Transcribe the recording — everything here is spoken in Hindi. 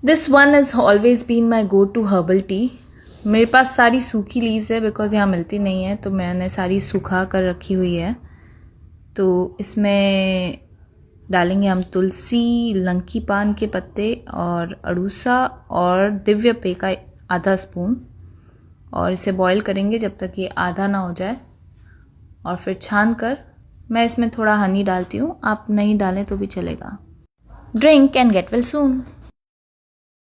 This one is always been my go to herbal tea. मेरे पास सारी सूखी लीव्स है बिकॉज यहाँ मिलती नहीं है, तो मैंने सारी सुखा कर रखी हुई है। तो इसमें डालेंगे हम तुलसी, लंकी पान के पत्ते और अड़ूसा और दिव्य पे का आधा स्पून, और इसे बॉईल करेंगे जब तक ये आधा ना हो जाए। और फिर छान कर मैं इसमें थोड़ा हनी डालती हूँ, आप नहीं डालें तो भी चलेगा। Drink and get well soon.